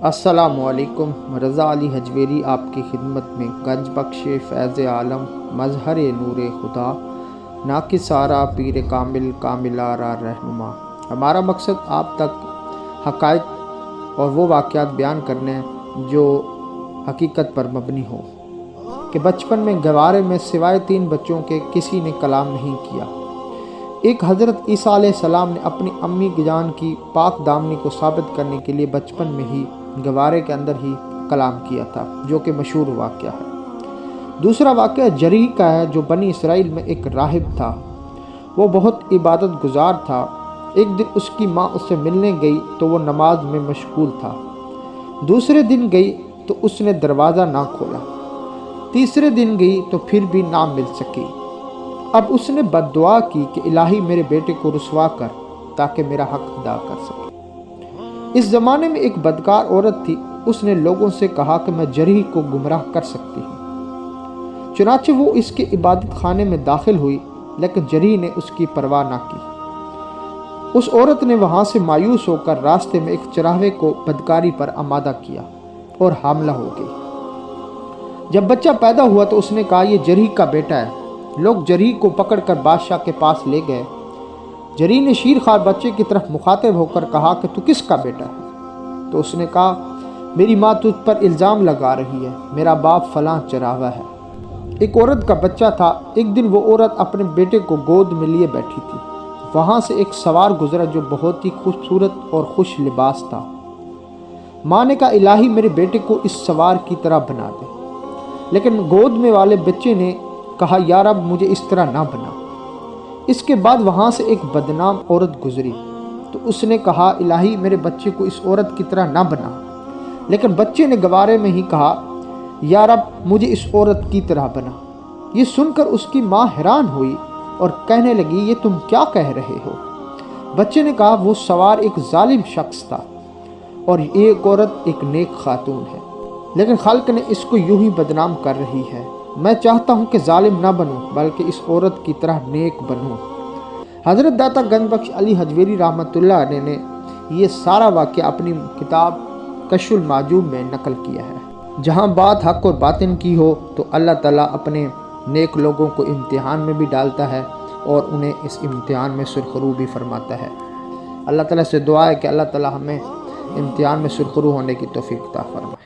अस्सलामुअलैकुम। रज़ा अली हजवेरी आपकी खिदमत में। गंज बख्श फैज़ आलम मज़हर नूर खुदा नाकिसारा पीर कामिल कामिलारा रहनुमा। हमारा मकसद आप तक हक़ाइक़ और वो वाक़यात बयान करने जो हकीकत पर मबनी हो कि बचपन में गवारे में सिवाय 3 बच्चों के किसी ने कलाम नहीं किया। एक हज़रत ईसा अलैहिस्सलाम ने अपनी अम्मी जान की पाक दामनी को साबित करने के लिए बचपन में ही गवारे के अंदर ही कलाम किया था, जो कि मशहूर वाक़या है। दूसरा वाक़या जरी का है, जो बनी इसराइल में एक राहिब था। वो बहुत इबादत गुजार था। एक दिन उसकी माँ उससे मिलने गई तो वो नमाज में मशगूल था। दूसरे दिन गई तो उसने दरवाज़ा ना खोला। तीसरे दिन गई तो फिर भी ना मिल सकी। अब उसने बद्दुआ की कि इलाही मेरे बेटे को रुसवा कर ताकि मेरा हक अदा कर सके। इस ज़माने में एक बदकार औरत थी। उसने लोगों से कहा कि मैं जरी को गुमराह कर सकती हूँ। चुनाचे वो इसके इबादत खाने में दाखिल हुई, लेकिन जरी ने उसकी परवाह ना की। उस औरत ने वहाँ से मायूस होकर रास्ते में एक चराहे को बदकारी पर आमादा किया और हामला हो गई। जब बच्चा पैदा हुआ तो उसने कहा, यह जरी का बेटा है। लोग जरी को पकड़कर बादशाह के पास ले गए। जरी ने शीरखार बच्चे की तरफ मुखातिब होकर कहा कि तू किसका बेटा है? तो उसने कहा, मेरी माँ तुझ पर इल्ज़ाम लगा रही है, मेरा बाप फलां चरावा है। एक औरत का बच्चा था। एक दिन वो औरत अपने बेटे को गोद में लिए बैठी थी। वहाँ से एक सवार गुजरा जो बहुत ही खूबसूरत और खुश लिबास था। माँ ने कहा, इलाही मेरे बेटे को इस सवार की तरह बना दे। लेकिन गोद में वाले बच्चे ने कहा, यार अब मुझे इस तरह ना बना। इसके बाद वहाँ से एक बदनाम औरत गुजरी तो उसने कहा, इलाही मेरे बच्चे को इस औरत की तरह ना बना। लेकिन बच्चे ने गवारे में ही कहा, यार अब मुझे इस औरत की तरह बना। ये सुनकर उसकी माँ हैरान हुई और कहने लगी, ये तुम क्या कह रहे हो? बच्चे ने कहा, वो सवार एक जालिम शख्स था और एक औरत एक नेक खातून है, लेकिन खालिक ने इसको यूं ही बदनाम कर रही है। मैं चाहता हूं कि जालिम ना बनूं, बल्कि इस औरत की तरह नेक बनूं। हज़रत दाता गंज बख्श अली हजवेरी रहमतुल्लाह अलैह ने ये सारा वाक़या अपनी किताब कश्फुल माजूब में नकल किया है। जहां बात हक़ और बातिन की हो तो अल्लाह ताला अपने नेक लोगों को इम्तिहान में भी डालता है और उन्हें इस इम्तिहान में सुरखरू भी फरमाता है। अल्लाह ताला से दुआ है कि अल्लाह ताला हमें इम्तिहान में सुरखरू होने की तौफीक अता फरमाए।